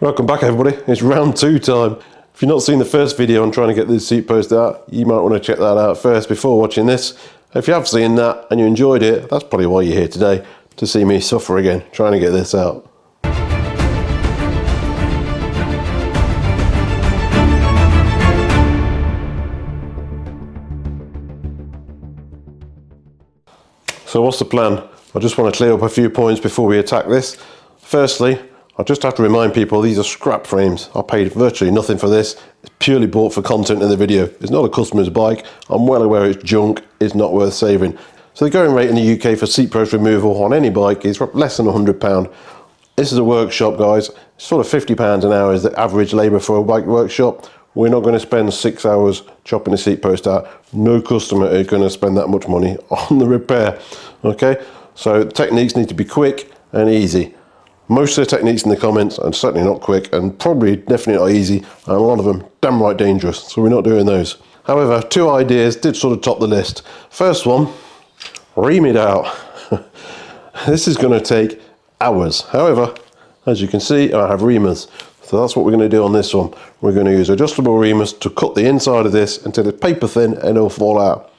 Welcome back everybody, it's round 2 time. If you've not seen the first video on trying to get this seat post out, you might want to check that out first before watching this. If you have seen that and you enjoyed it, that's probably why you're here today, to see me suffer again, trying to get this out. So what's the plan? I just want to clear up a few points before we attack this. Firstly, I just have to remind people these are scrap frames. I paid virtually nothing for this. It's purely bought for content in the video. It's not a customer's bike. I'm well aware it's junk. It's not worth saving. So the going rate in the UK for seat post removal on any bike is less than £100. This is a workshop, guys. It's sort of £50 an hour is the average labour for a bike workshop. We're not going to spend 6 hours chopping a seat post out. No customer is going to spend that much money on the repair. Okay, so techniques need to be quick and easy. Most of the techniques in the comments are certainly not quick and probably definitely not easy, and a lot of them damn right dangerous, so we're not doing those. However, 2 ideas did sort of top the list. First one, ream it out. This is going to take hours. However, as you can see, I have reamers, so that's what we're going to do on this one. We're going to use adjustable reamers to cut the inside of this until it's paper thin and it'll fall out.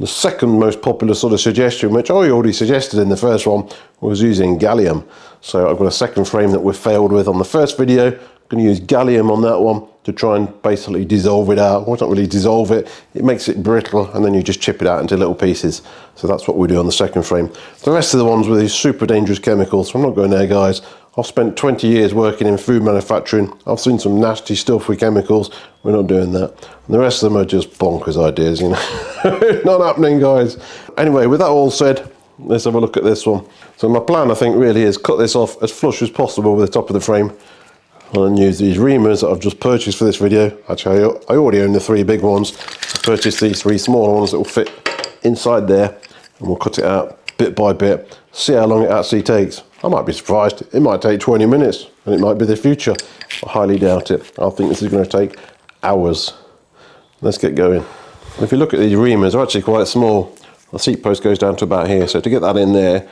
The second most popular sort of suggestion, which I already suggested in the first one, was using gallium. So I've got a second frame that we failed with on the first video. I'm going to use gallium on that one to try and basically dissolve it out. Well, it's not really dissolve it, it makes it brittle, and then you just chip it out into little pieces. So that's what we do on the second frame. The rest of the ones with these super dangerous chemicals, so I'm not going there, guys. I've spent 20 years working in food manufacturing. I've seen some nasty stuff with chemicals. We're not doing that. And the rest of them are just bonkers ideas, you know. Not happening, guys. Anyway, with that all said, let's have a look at this one. So my plan, I think, really is cut this off as flush as possible with the top of the frame, and then use these reamers that I've just purchased for this video. Actually, I already own the 3 big ones. I purchased these 3 smaller ones that will fit inside there, and we'll cut it out bit by bit, see how long it actually takes. I might be surprised. It might take 20 minutes, and it might be the future. I highly doubt it. I think this is going to take hours. Let's get going. If you look at these reamers, they're actually quite small. The seat post goes down to about here, so to get that in there,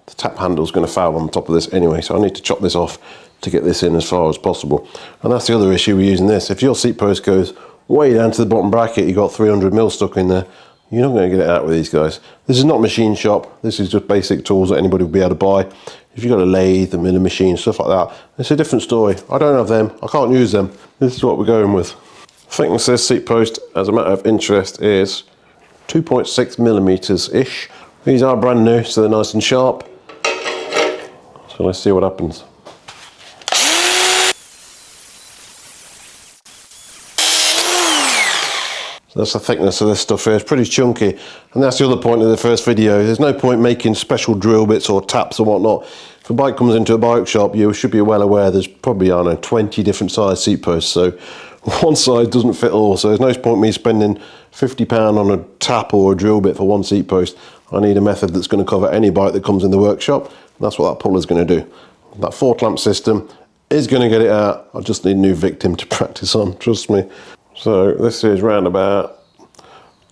the tap handle is going to foul on the top of this anyway, so I need to chop this off to get this in as far as possible. And that's the other issue with using this. If your seat post goes way down to the bottom bracket, you've got 300mm stuck in there, you're not going to get it out with these guys. This is not machine shop. This is just basic tools that anybody will be able to buy. If you've got a lathe, a milling machine, stuff like that, it's a different story. I don't have them. I can't use them. This is what we're going with. Thickness of this seat post, as a matter of interest, is 2.6mm-ish. These are brand new, so they're nice and sharp. So let's see what happens. That's the thickness of this stuff here. It's pretty chunky, and that's the other point of the first video. There's no point making special drill bits or taps or whatnot. If a bike comes into a bike shop, you should be well aware there's probably, I don't know, 20 different size seat posts, so one size doesn't fit all. So there's no point me spending £50 on a tap or a drill bit for one seat post. I need a method that's going to cover any bike that comes in the workshop, and that's what that puller is going to do. That 4-clamp system is going to get it out. I just need a new victim to practice on, trust me. So this is round about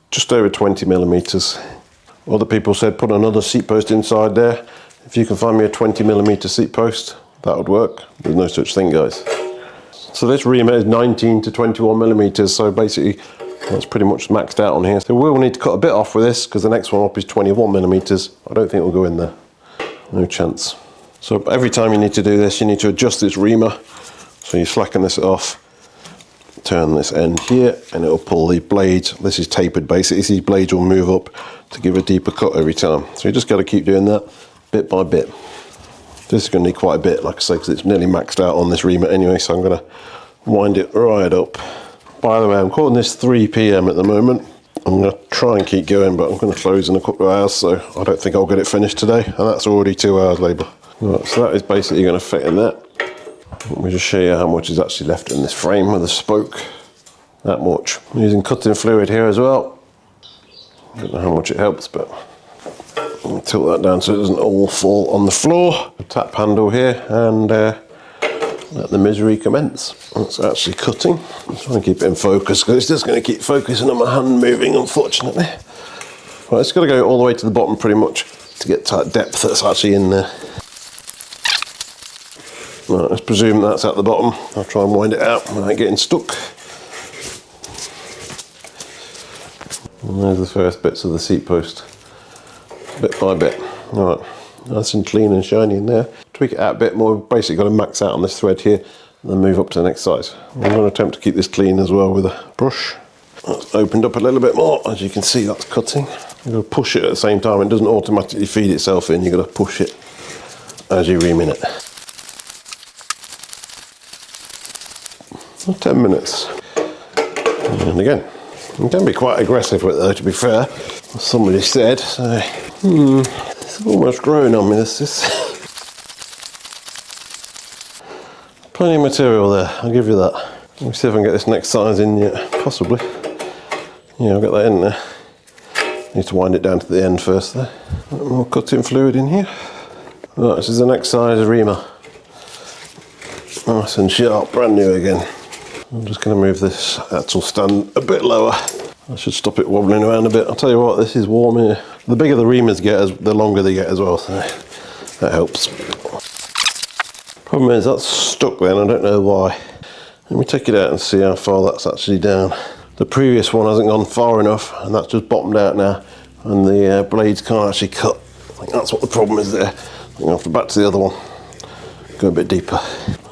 just over 20mm. Other people said put another seat post inside there. If you can find me a 20mm seat post, that would work. There's no such thing, guys. So this reamer is 19 to 21mm, so basically that's pretty much maxed out on here. So we'll need to cut a bit off with this because the next one up is 21mm. I don't think it'll go in there. No chance. So every time you need to do this, you need to adjust this reamer. So you slacken this off. Turn this end here and it'll pull the blades. This is tapered basically, these blades will move up to give a deeper cut every time. So you just got to keep doing that bit by bit. This is going to need quite a bit, like I say, because it's nearly maxed out on this reamer anyway, so I'm going to wind it right up. By the way, I'm calling this 3 PM at the moment. I'm going to try and keep going, but I'm going to close in a couple of hours, so I don't think I'll get it finished today, and that's already 2 hours labour. Right, so that is basically going to fit in there. Let me just show you how much is actually left in this frame with the spoke. That much. I'm using cutting fluid here as well. I don't know how much it helps, but I'll tilt that down so it doesn't all fall on the floor. A tap handle here, and let the misery commence. It's actually cutting. I'm trying to keep it in focus because it's just going to keep focusing on my hand moving, unfortunately. Right, it's got to go all the way to the bottom pretty much to get to that depth that's actually in there. Right, let's presume that's at the bottom. I'll try and wind it out without getting stuck. And there's the first bits of the seat post, bit by bit. Alright, nice and clean and shiny in there. Tweak it out a bit more, basically got to max out on this thread here and then move up to the next size. I'm going to attempt to keep this clean as well with a brush. That's opened up a little bit more, as you can see that's cutting. You've got to push it at the same time, it doesn't automatically feed itself in, you've got to push it as you're reaming it. 10 minutes. And again, you can be quite aggressive with it though, to be fair. As somebody said, so, it's almost growing on me, this is. Plenty of material there, I'll give you that. Let me see if I can get this next size in yet, possibly. Yeah, I'll get that in there. Need to wind it down to the end first there. A bit more cutting fluid in here. Right, this is the next size Reamer. Nice and sharp, brand new again. I'm just going to move this axle stand a bit lower. I should stop it wobbling around a bit. I'll tell you what, this is warm here. The bigger the Reamers get, the longer they get as well, so that helps. Problem is, that's stuck there and I don't know why. Let me take it out and see how far that's actually down. The previous one hasn't gone far enough and that's just bottomed out now and the blades can't actually cut. I think that's what the problem is there. I think I'll have to back to the other one. Go a bit deeper.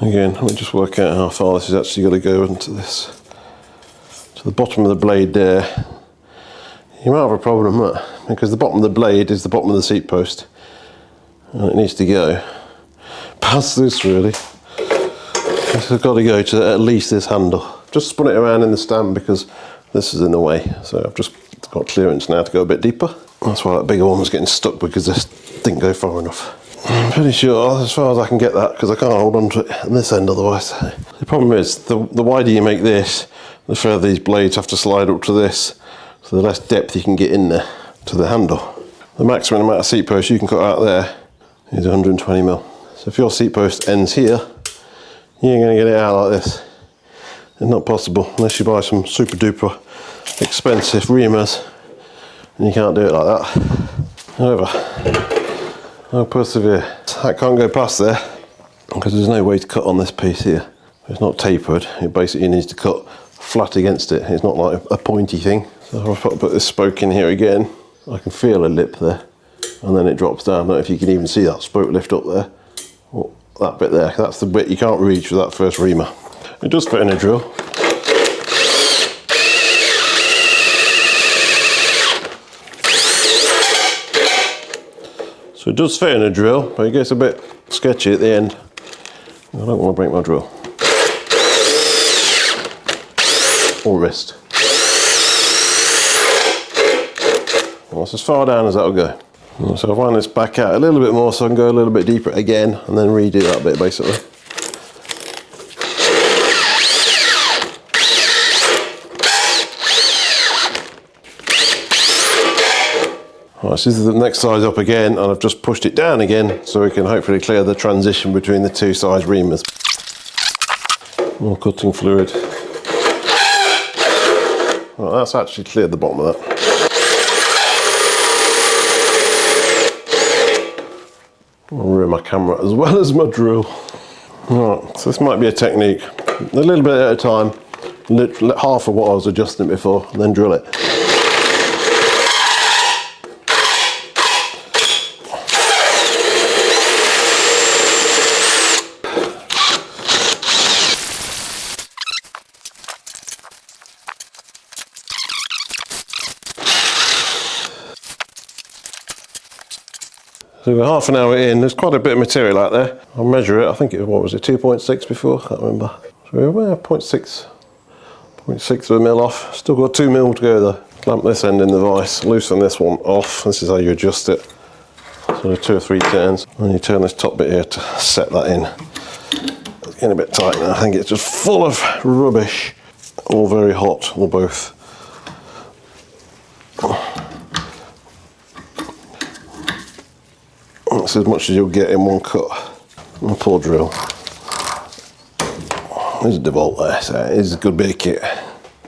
Again, let me just work out how far this is actually got to go into this. To the bottom of the blade there. You might have a problem, look, because the bottom of the blade is the bottom of the seat post. And it needs to go past this really. This has got to go to at least this handle. Just spun it around in the stand because this is in the way. So I've just got clearance now to go a bit deeper. That's why that bigger one was getting stuck because this didn't go far enough. I'm pretty sure as far as I can get that because I can't hold on to it on this end otherwise. The problem is the wider you make this, the further these blades have to slide up to this, so the less depth you can get in there to the handle. The maximum amount of seat post you can cut out there is 120mm. So if your seat post ends here, you ain't going to get it out like this. It's not possible unless you buy some super duper expensive Reamers and you can't do it like that. However, I'll persevere. That can't go past there because there's no way to cut on this piece here. It's not tapered, it basically needs to cut flat against it. It's not like a pointy thing. So if I put this spoke in here again, I can feel a lip there and then it drops down. I don't know if you can even see that spoke lift up there. Well, that bit there, that's the bit you can't reach with that first Reamer. It does fit in a drill. So it does fit in a drill, but it gets a bit sketchy at the end. I don't want to break my drill. Or wrist. Well, that's as far down as that'll go. So I'll wind this back out a little bit more so I can go a little bit deeper again and then redo that bit basically. Right, this is the next size up again and I've just pushed it down again so we can hopefully clear the transition between the two size Reamers. More cutting fluid. Right, that's actually cleared the bottom of that. I'll ruin my camera as well as my drill. Right, so this might be a technique. A little bit at a time, half of what I was adjusting before, and then drill it. So we're half an hour in, there's quite a bit of material out there. I'll measure it, I think it was, what was it, 2.6 before? I can't remember. So we're 0.6 of a mil off. Still got 2 mil to go though. Clamp this end in the vise, loosen this one off. This is how you adjust it. So 2 or 3 turns. And you turn this top bit here to set that in. It's getting a bit tight now. I think it's just full of rubbish. All very hot, or both. That's as much as you'll get in one cut. And poor drill. There's a DeVault there, so it is a good bit of kit.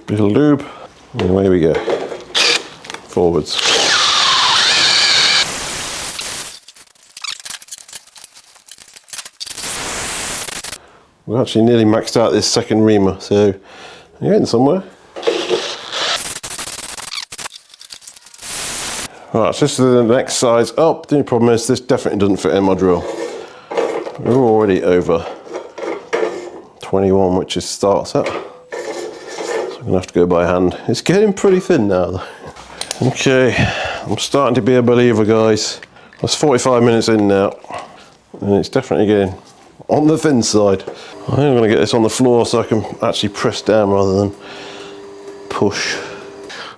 Bit of lube, and away we go. Forwards. We're actually nearly maxed out this second reamer, so you're getting somewhere. Right, so this is the next size up. The only problem is this definitely doesn't fit in my drill. We're already over 21, which is start set. So I'm gonna have to go by hand. It's getting pretty thin now though. Okay, I'm starting to be a believer, guys. That's 45 minutes in now, and it's definitely getting on the thin side. I think I'm gonna get this on the floor so I can actually press down rather than push.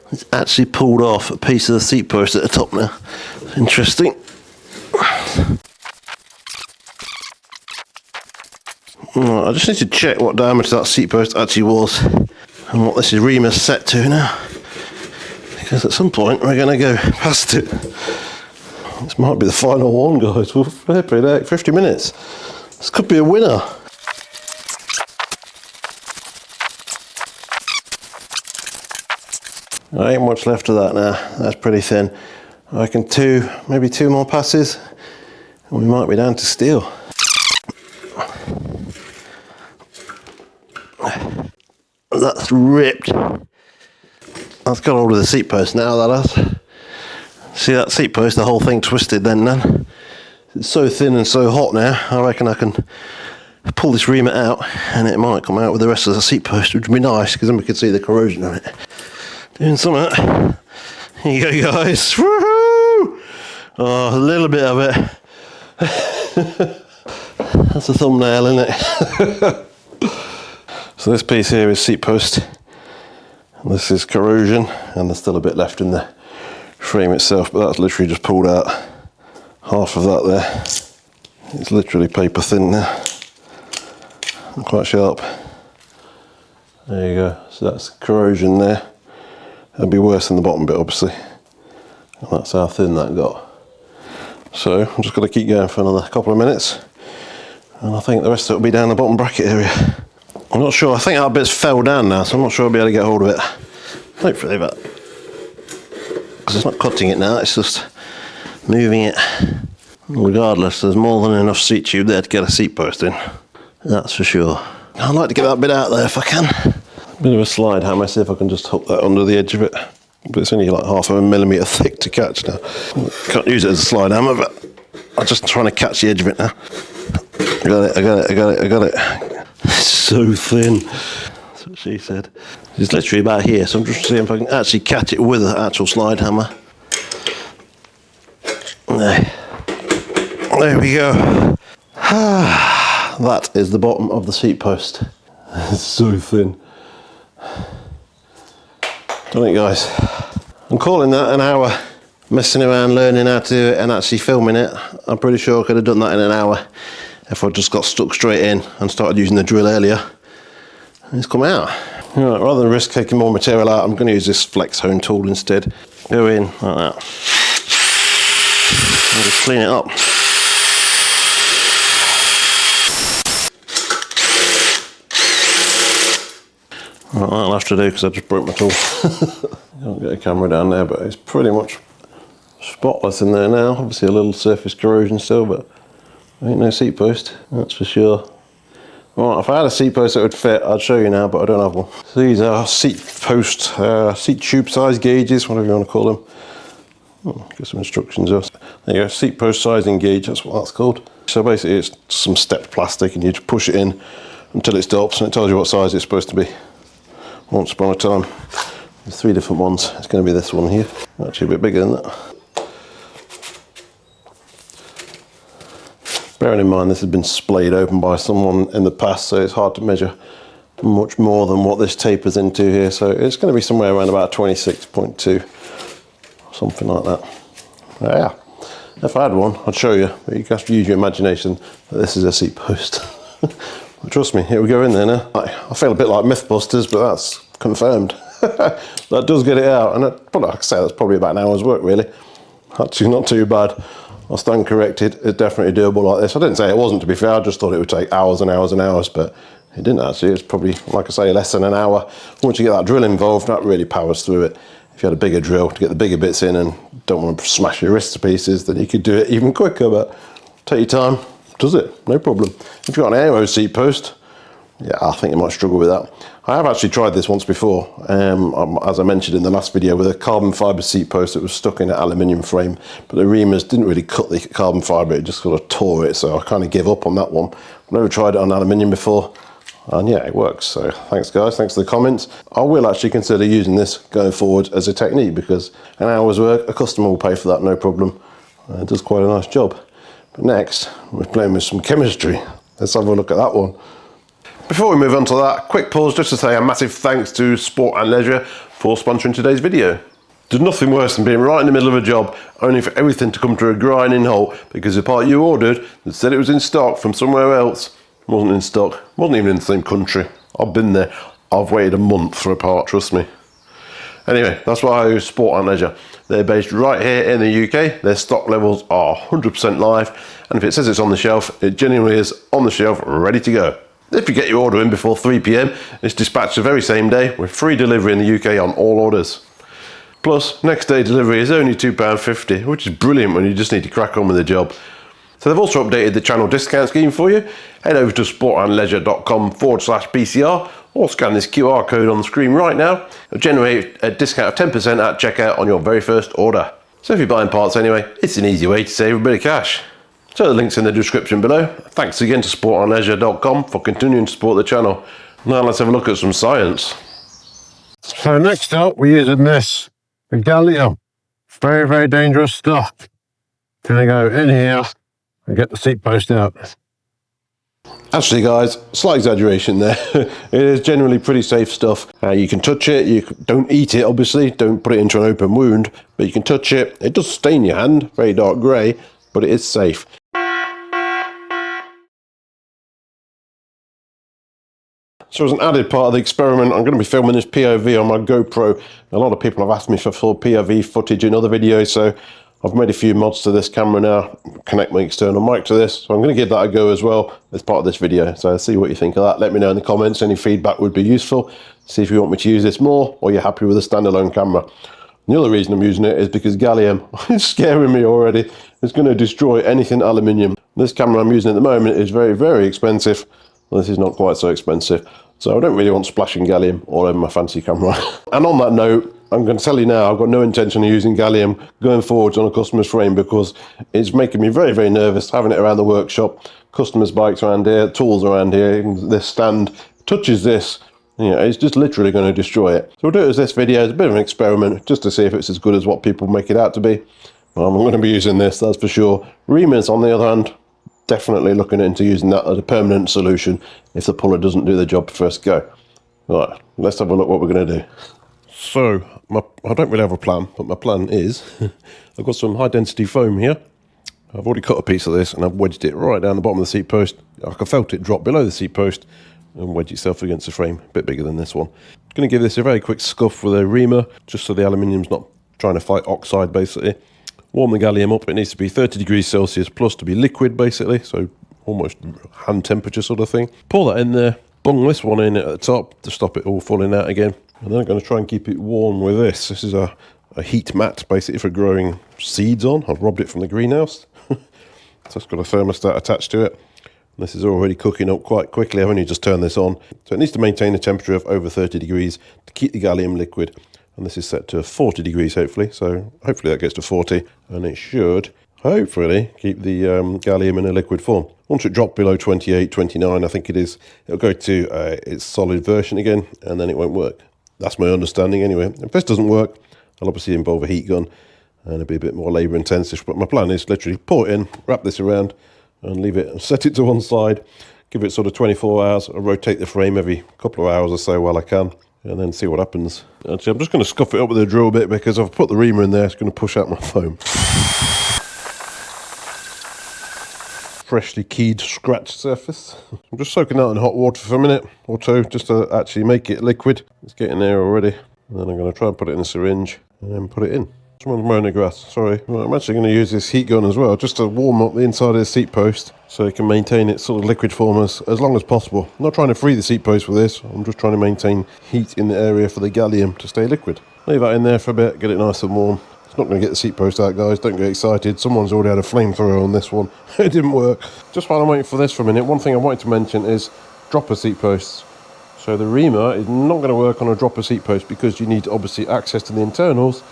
It's actually pulled off a piece of the seat post at the top now. Interesting. Right, I just need to check what diameter that seat post actually was and what this is Reamer set to now, because at some point we're going to go past it. This might be the final one, guys. We're flipping out 50 minutes. This could be a winner. There ain't much left of that now. That's pretty thin. I reckon maybe two more passes and we might be down to steel. That's ripped. That's got hold of the seat post now, that has. See that seat post, the whole thing twisted then. It's so thin and so hot now, I reckon I can pull this reamer out and it might come out with the rest of the seat post, which would be nice because then we could see the corrosion on it. Doing something. Here you go, guys. Woohoo! Oh, a little bit of it. That's a thumbnail, isn't it? So this piece here is seat post. And this is corrosion, and there's still a bit left in the frame itself, but that's literally just pulled out half of that there. It's literally paper thin now. Not quite sharp. There you go. So that's corrosion there. It'll be worse than the bottom bit, obviously. And that's how thin that got. So I'm just going to keep going for another couple of minutes, and I think the rest of it will be down the bottom bracket area. I'm not sure. I think that bit's fell down now, so I'm not sure I'll be able to get hold of it. Hopefully, but because it's not cutting it now, it's just moving it. Regardless, there's more than enough seat tube there to get a seat post in. That's for sure. I'd like to get that bit out there if I can. Bit of a slide hammer, see if I can just hook that under the edge of it. But it's only like 0.5 millimetre thick to catch now. Can't use it as a slide hammer, but I'm just trying to catch the edge of it now. I got it. It's so thin. That's what she said. It's literally about here, so I'm just seeing if I can actually catch it with an actual slide hammer. There we go. That is the bottom of the seat post. It's so thin. Done it, guys. I'm calling that an hour. Messing around, learning how to do it and actually filming it. I'm pretty sure I could have done that in an hour if I just got stuck straight in and started using the drill earlier. And it's come out. Right, rather than risk taking more material out, I'm going to use this flex hone tool instead. Go in like that. And just clean it up. Right, that'll have to do because I just broke my tool. Can't get a camera down there, but it's pretty much spotless in there now. Obviously a little surface corrosion still, but ain't no seat post, that's for sure. Right, if I had a seat post that would fit, I'd show you now, but I don't have one. So these are seat post, seat tube size gauges, whatever you want to call them. Oh, get some instructions there. There you go, seat post sizing gauge, that's what that's called. So basically it's some stepped plastic and you just push it in until it stops and it tells you what size it's supposed to be. Once upon a time. There's 3 different ones. It's going to be this one here. Actually a bit bigger than that. Bearing in mind this has been splayed open by someone in the past, so it's hard to measure much more than what this tapers into here. So it's going to be somewhere around about 26.2, something like that. Yeah, if I had one, I'd show you, but you have to use your imagination that this is a seat post. Trust me, here we go in there now. I feel a bit like Mythbusters, but that's confirmed. That does get it out, and like I say, that's probably about an hour's work really. Actually not too bad. I'll stand corrected, it's definitely doable like this. I didn't say it wasn't, to be fair, I just thought it would take hours and hours and hours, but it didn't actually. It's probably, like I say, less than an hour. Once you get that drill involved, that really powers through it. If you had a bigger drill to get the bigger bits in and don't want to smash your wrists to pieces, then you could do it even quicker, but take your time, does it, no problem. If you've got an aero seat post, Yeah, I think you might struggle with that. I have actually tried this once before, as I mentioned in the last video, with a carbon fibre seat post that was stuck in an aluminium frame, but the Reamers didn't really cut the carbon fibre, it just sort of tore it, so I kind of give up on that one. I've never tried it on aluminium before, and yeah, it works. So thanks guys, thanks for the comments. I will actually consider using this going forward as a technique, because an hour's work, a customer will pay for that, no problem. It does quite a nice job. But next, we're playing with some chemistry. Let's have a look at that one. Before we move on to that, quick pause just to say a massive thanks to Sport and Leisure for sponsoring today's video. There's nothing worse than being right in the middle of a job, only for everything to come to a grinding halt because the part you ordered that said it was in stock from somewhere else wasn't in stock, wasn't even in the same country. I've been there. I've waited a month for a part, trust me. Anyway, that's why I use Sport and Leisure. They're based right here in the UK. Their stock levels are 100% live, and if it says it's on the shelf, it genuinely is on the shelf, ready to go. If you get your order in before 3 PM, it's dispatched the very same day with free delivery in the UK on all orders. Plus, next day delivery is only £2.50, which is brilliant when you just need to crack on with the job. So they've also updated the channel discount scheme for you. Head over to sportandleisure.com/BCR or scan this QR code on the screen right now. It'll generate a discount of 10% at checkout on your very first order. So if you're buying parts anyway, it's an easy way to save a bit of cash. So the link's in the description below. Thanks again to sportandleisure.com for continuing to support the channel. Now let's have a look at some science. So next up, we're using this, the gallium. Very, very dangerous stuff. Gonna go in here and get the seat post out. Actually guys, slight exaggeration there. It is generally pretty safe stuff. You can touch it, you don't eat it obviously, don't put it into an open wound, but you can touch it. It does stain your hand, very dark grey, but it is safe. So as an added part of the experiment, I'm going to be filming this POV on my GoPro. A lot of people have asked me for full POV footage in other videos, so I've made a few mods to this camera now, connect my external mic to this, so I'm going to give that a go as well as part of this video. So see what you think of that. Let me know in the comments, any feedback would be useful. See if you want me to use this more, or you're happy with a standalone camera. And the other reason I'm using it is because gallium is scaring me already. It's going to destroy anything aluminium. This camera I'm using at the moment is very, very expensive. Well, this is not quite so expensive, so I don't really want splashing gallium all over my fancy camera. And on that note, I'm going to tell you now, I've got no intention of using gallium going forwards on a customer's frame because it's making me very, very nervous having it around the workshop. Customers' bikes around here, tools around here, this stand touches this, you know, it's just literally going to destroy it. So we'll do it as this video, it's a bit of an experiment, just to see if it's as good as what people make it out to be. Well, I'm going to be using this, that's for sure. Reamers, on the other hand, definitely looking into using that as a permanent solution if the puller doesn't do the job first go. Right, let's have a look what we're going to do. So, I don't really have a plan, but my plan is, I've got some high density foam here. I've already cut a piece of this and I've wedged it right down the bottom of the seat post. I felt it drop below the seat post and wedge itself against the frame, a bit bigger than this one. I'm going to give this a very quick scuff with a Reamer, just so the aluminium's not trying to fight oxide basically. Warm the gallium up, it needs to be 30 degrees Celsius plus to be liquid basically, so almost hand temperature sort of thing. Pour that in there, bung this one in at the top to stop it all falling out again. And then I'm going to try and keep it warm with this. This is a heat mat basically for growing seeds on. I've robbed it from the greenhouse. So it's got a thermostat attached to it. This is already cooking up quite quickly. I've only just turned this on. So it needs to maintain a temperature of over 30 degrees to keep the gallium liquid. And this is set to 40 degrees hopefully. So hopefully that gets to 40 and it should hopefully keep the gallium in a liquid form. Once it drops below 28, 29 I think it is, it'll go to its solid version again and then it won't work. That's my understanding anyway. If this doesn't work, I'll obviously involve a heat gun and it'll be a bit more labour intensive. But my plan is literally pour it in, wrap this around and leave it, set it to one side, give it sort of 24 hours. I'll rotate the frame every couple of hours or so while I can and then see what happens. Actually, I'm just going to scuff it up with a drill bit because I've put the Reamer in there, it's going to push out my foam. Freshly keyed scratch surface. I'm just soaking that in hot water for a minute or two just to actually make it liquid. It's getting there already. And then I'm going to try and put it in a syringe and then put it in. Someone's mowing the grass, sorry. Well, I'm actually going to use this heat gun as well just to warm up the inside of the seat post so it can maintain its sort of liquid form as long as possible. I'm not trying to free the seat post with this, I'm just trying to maintain heat in the area for the gallium to stay liquid. Leave that in there for a bit, get it nice and warm. It's not going to get the seat post out, guys, don't get excited. Someone's already had a flamethrower on this one. It didn't work. Just while I'm waiting for this for a minute, one thing I wanted to mention is dropper seat posts. So the Reamer is not going to work on a dropper seat post because you need obviously access to the internals,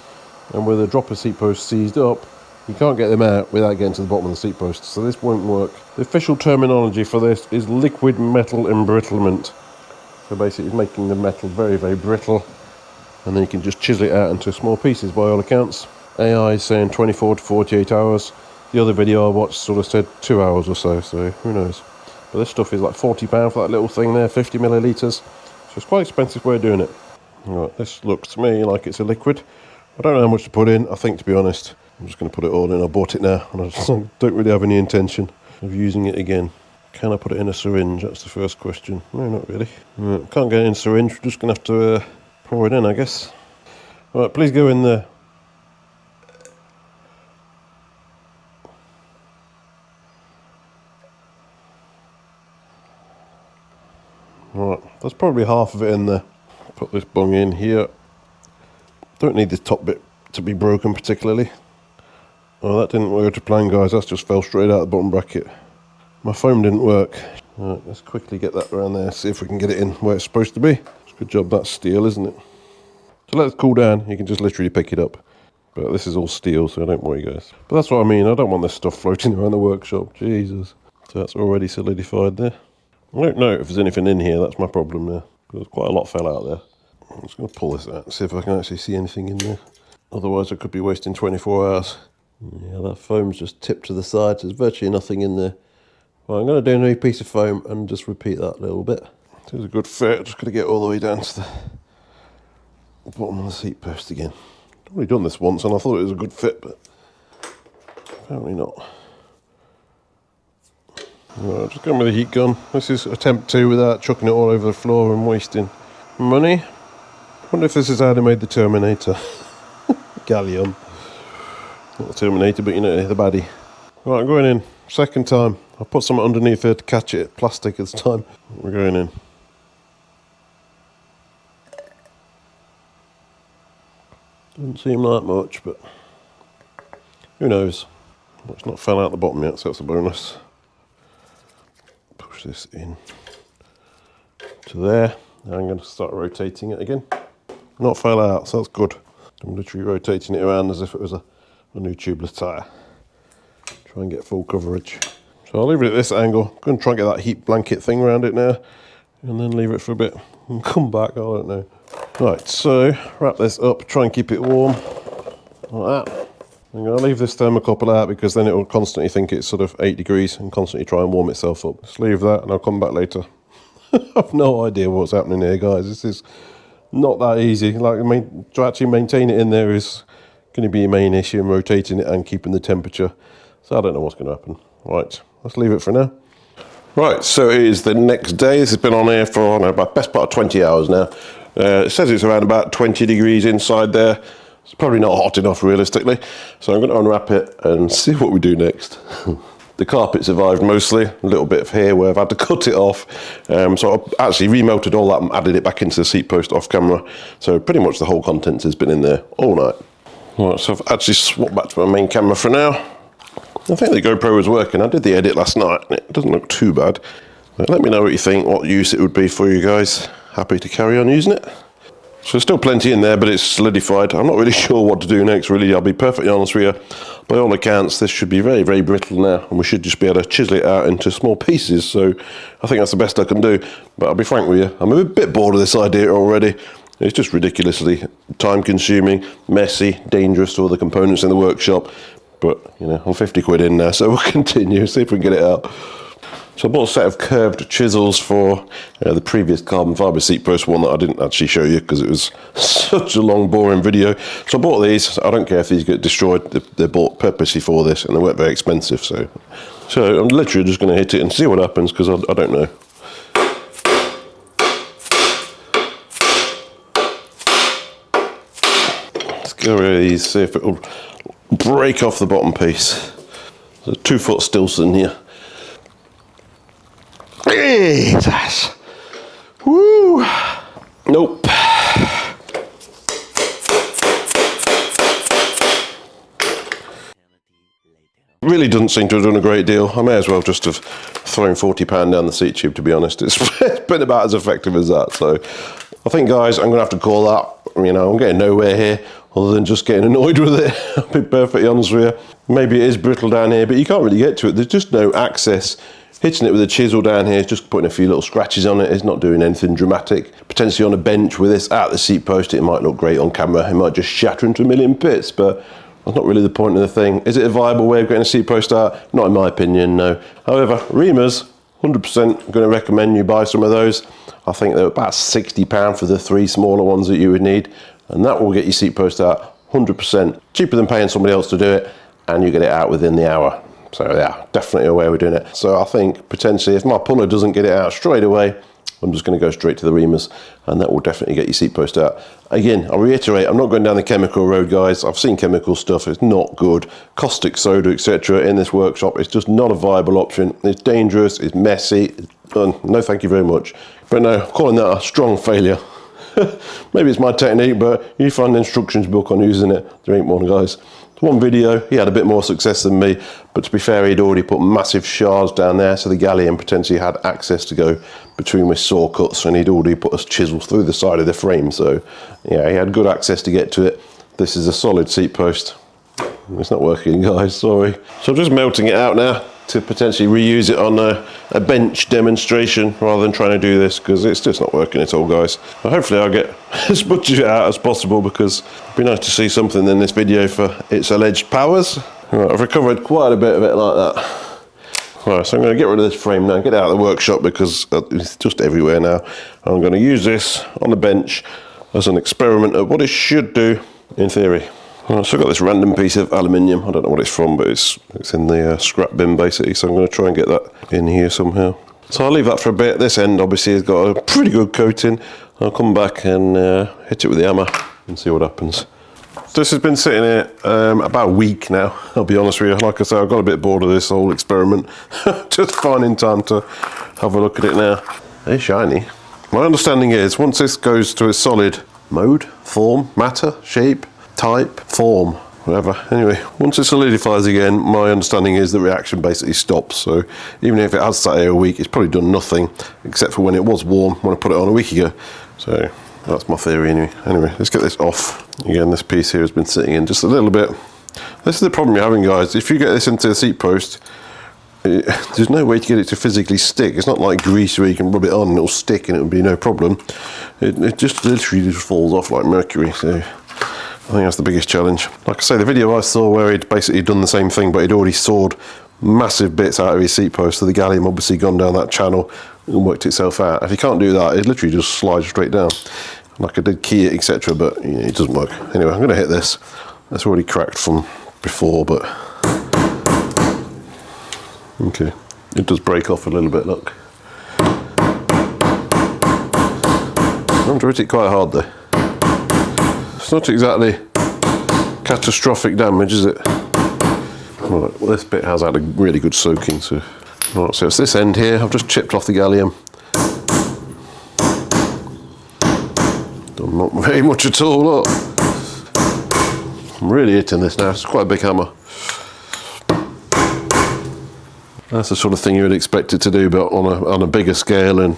and with a dropper seat post seized up, you can't get them out without getting to the bottom of the seat post. So this won't work. The official terminology for this is liquid metal embrittlement. So basically it's making the metal very, very brittle, and then you can just chisel it out into small pieces by all accounts. AI is saying 24 to 48 hours. The other video I watched sort of said 2 hours or so who knows. But this stuff is like £40 for that little thing there, 50 millilitres. So it's quite an expensive way of doing it. Right, this looks to me like it's a liquid. I don't know how much to put in, I think, to be honest. I'm just going to put it all in. I bought it now, and I just don't really have any intention of using it again. Can I put it in a syringe? That's the first question. No, not really. Right, can't get it in a syringe. We're just going to have to pour it in, I guess. Right, please go in there. Right, that's probably half of it in there. Put this bung in here. Don't need this top bit to be broken particularly. Oh, that didn't work to plan, guys. That just fell straight out the bottom bracket. My foam didn't work. Right, let's quickly get that around there, see if we can get it in where it's supposed to be. It's a good job that's steel, isn't it? So let it cool down. You can just literally pick it up. But this is all steel, so don't worry, guys. But that's what I mean. I don't want this stuff floating around the workshop. Jesus. So that's already solidified there. I don't know if there's anything in here. That's my problem there. There's quite a lot fell out there. I'm just going to pull this out and see if I can actually see anything in there. Otherwise I could be wasting 24 hours. Yeah, that foam's just tipped to the side. There's virtually nothing in there. Well, I'm going to do a new piece of foam and just repeat that a little bit. This is a good fit. Just going to get all the way down to the bottom of the seat post again. I've already done this once and I thought it was a good fit, but apparently not. Right, just going with the heat gun. This is attempt 2 without chucking it all over the floor and wasting money. I wonder if this is how they made the Terminator. Gallium. Not the Terminator, but you know, the baddie. Right, I'm going in. Second time. I'll put something underneath here to catch it. Plastic this time. We're going in. Doesn't seem like much, but who knows. It's not fell out the bottom yet, so that's a bonus. Push this in to there. Now I'm going to start rotating it again. Not fell out, so that's good. I'm literally rotating it around as if it was a new tubeless tyre. Try and get full coverage. So I'll leave it at this angle. I'm going to try and get that heat blanket thing around it now, and then leave it for a bit and come back. I don't know. Right, so wrap this up, try and keep it warm like that. I'm going to leave this thermocouple out because then it will constantly think it's sort of 8 degrees and constantly try and warm itself up. Just leave that and I'll come back later. I've no idea what's happening here, guys. This is not that easy. Like, to actually maintain it in there is going to be a main issue, and rotating it and keeping the temperature. So I don't know what's going to happen. Right, let's leave it for now. Right, so it is the next day. This has been on here for about best part of 20 hours now. It says it's around about 20 degrees inside there. It's probably not hot enough realistically. So I'm going to unwrap it and see what we do next. The carpet survived mostly, a little bit of hair where I've had to cut it off. So I've actually remelted all that and added it back into the seat post off camera. So pretty much the whole contents has been in there all night. Right, so I've actually swapped back to my main camera for now. I think the GoPro was working. I did the edit last night and it doesn't look too bad. But let me know what you think, what use it would be for you guys. Happy to carry on using it. So there's still plenty in there, but it's solidified. I'm not really sure what to do next, really. I'll be perfectly honest with you. By all accounts, this should be very, very brittle now, and we should just be able to chisel it out into small pieces. So I think that's the best I can do. But I'll be frank with you, I'm a bit bored of this idea already. It's just ridiculously time-consuming, messy, dangerous to all the components in the workshop. But, you know, I'm 50 quid in now, so we'll continue, see if we can get it out. So I bought a set of curved chisels for the previous carbon fibre seat post one that I didn't actually show you because it was such a long, boring video. So I bought these. I don't care if these get destroyed. They're bought purposely for this, and they weren't very expensive. So I'm literally just going to hit it and see what happens because I don't know. Let's go with these, see if it will break off the bottom piece. There's a 2-foot Stilson here. Jesus. Woo. Nope. Really doesn't seem to have done a great deal. I may as well just have throwing £40 down the seat tube, to be honest. It's been about as effective as that. So I think, guys, I'm going to have to call that. You know, I'm getting nowhere here other than just getting annoyed with it. I'll be perfectly honest with you. Maybe it is brittle down here, but you can't really get to it. There's just no access. Hitting it with a chisel down here is just putting a few little scratches on it. It's not doing anything dramatic. Potentially on a bench with this at the seat post, it might look great on camera. It might just shatter into a million bits, but that's not really the point of the thing. Is it a viable way of getting a seat post out? Not in my opinion, no. However, Reamers, 100% going to recommend you buy some of those. I think they're about £60 for the 3 smaller ones that you would need, and that will get your seat post out 100%. Cheaper than paying somebody else to do it, and you get it out within the hour. So yeah, definitely a way we're doing it. So I think potentially if my puller doesn't get it out straight away, I'm just going to go straight to the Reamers, and that will definitely get your seat post out. Again, I'll reiterate, I'm not going down the chemical road, guys. I've seen chemical stuff, it's not good. Caustic soda, etc. in this workshop, it's just not a viable option. It's dangerous, it's messy, no thank you very much. But no, I'm calling that a strong failure. Maybe it's my technique, but you find the instructions book on using it. There ain't one, guys. One video, he had a bit more success than me, but to be fair, he'd already put massive shards down there, so the gallium potentially had access to go between with saw cuts, and he'd already put us chisels through the side of the frame, so yeah, he had good access to get to it. This is a solid seat post. It's not working, guys, sorry. So I'm just melting it out now to potentially reuse it on a bench demonstration rather than trying to do this, because it's just not working at all, guys. But hopefully I'll get as much of it out as possible, because it'd be nice to see something in this video for its alleged powers. Right, I've recovered quite a bit of it like that. Right, so I'm going to get rid of this frame now, get it out of the workshop because it's just everywhere now. I'm going to use this on the bench as an experiment of what it should do in theory. Right, so I've got this random piece of aluminium. I don't know what it's from, but it's in the scrap bin basically, so I'm going to try and get that in here somehow. So I'll leave that for a bit. This end obviously has got a pretty good coating. I'll come back and hit it with the hammer and see what happens. This has been sitting here about a week now, I'll be honest with you. Like I say, I got a bit bored of this whole experiment. Just finding time to have a look at it now. It's shiny. My understanding is once this goes to a solid mode, form, matter, shape, type, form, whatever. Anyway, once it solidifies again, my understanding is the reaction basically stops. So even if it has sat here a week, it's probably done nothing, except for when it was warm, when I put it on a week ago. So that's my theory anyway. Anyway, let's get this off. Again, this piece here has been sitting in just a little bit. This is the problem you're having, guys. If you get this into the seat post, there's no way to get it to physically stick. It's not like grease where you can rub it on and it'll stick and it'll be no problem. It just literally just falls off like mercury. So I think that's the biggest challenge. Like I say, the video I saw where he'd basically done the same thing, but he'd already sawed massive bits out of his seat post, so the gallium obviously gone down that channel and worked itself out. If you can't do that, it literally just slides straight down. Like I did key it, etc., but you know, it doesn't work. Anyway, I'm going to hit this. That's already cracked from before, but okay, it does break off a little bit. Look, I'm to hit it quite hard though. It's not exactly catastrophic damage, is it? Right, well, this bit has had a really good soaking, so right, so it's this end here. I've just chipped off the gallium. Done not very much at all. Look, I'm really hitting this now. It's quite a big hammer. That's the sort of thing you would expect it to do, but on a bigger scale. And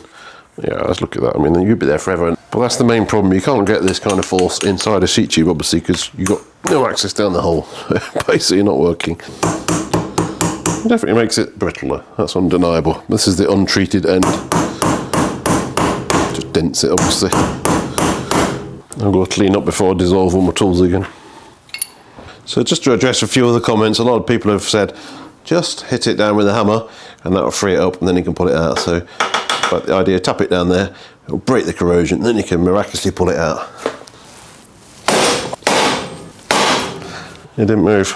yeah, let's look at that. I mean, you'd be there forever. But that's the main problem. You can't get this kind of force inside a seat tube, obviously, because you've got no access down the hole. Basically not working. It definitely makes it brittler. That's undeniable. This is the untreated end. Just dents it, obviously. I'll go clean up before I dissolve all my tools again. So just to address a few of the comments, a lot of people have said, just hit it down with a hammer and that'll free it up and then you can pull it out. So, but the idea, tap it down there, it'll break the corrosion, then you can miraculously pull it out. It didn't move.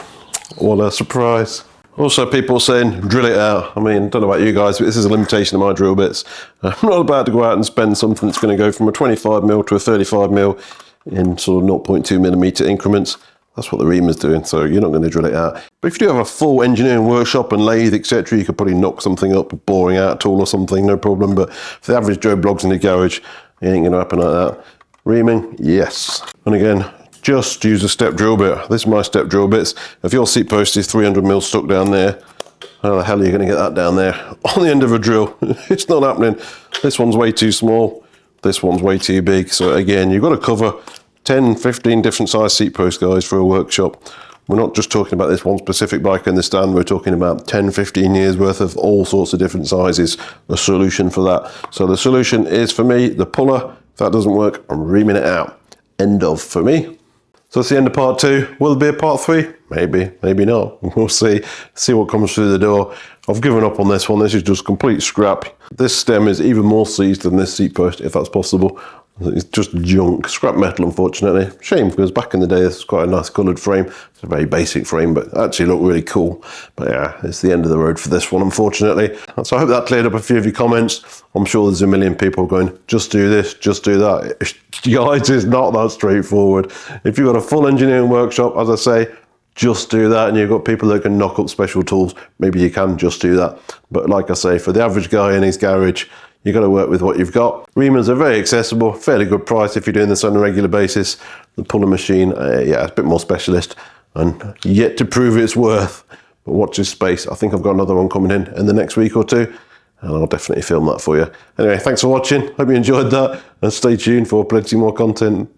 What a surprise. Also, people saying, drill it out. I mean, don't know about you guys, but this is a limitation of my drill bits. I'm not about to go out and spend something that's going to go from a 25mm to a 35mm in sort of 0.2mm increments. That's what the Reamer's doing, so you're not going to drill it out. But if you do have a full engineering workshop and lathe, etc., you could probably knock something up, a boring out tool or something, no problem. But for the average Joe Bloggs in the garage, it ain't going to happen like that. Reaming, yes. And again, just use a step drill bit. This is my step drill bits. If your seat post is 300mm stuck down there, How the hell are you going to get that down there on the end of a drill? It's not happening. This one's way too small. This one's way too big. So again, you've got to cover 10, 15 different size seat posts, guys, for a workshop. We're not just talking about this one specific bike in the stand. We're talking about 10, 15 years worth of all sorts of different sizes, a solution for that. So the solution is, for me, the puller. If that doesn't work, I'm reaming it out. End of for me. So that's the end of part 2. Will there be a part 3? Maybe, maybe not. We'll see what comes through the door. I've given up on this one. This is just complete scrap. This stem is even more seized than this seat post, if that's possible. It's just junk, scrap metal, unfortunately. Shame, because back in the day, this was quite a nice coloured frame. It's a very basic frame, but actually looked really cool. But yeah, it's the end of the road for this one, unfortunately. So I hope that cleared up a few of your comments. I'm sure there's a million people going, just do this, just do that. Guys, it's not that straightforward. If you've got a full engineering workshop, as I say, just do that, and you've got people that can knock up special tools, maybe you can just do that. But like I say, for the average guy in his garage, you've got to work with what you've got. Reamers are very accessible, fairly good price if you're doing this on a regular basis. The puller machine, yeah, it's a bit more specialist and yet to prove its worth. But watch this space. I think I've got another one coming in the next week or two, and I'll definitely film that for you. Anyway, thanks for watching. Hope you enjoyed that, and stay tuned for plenty more content.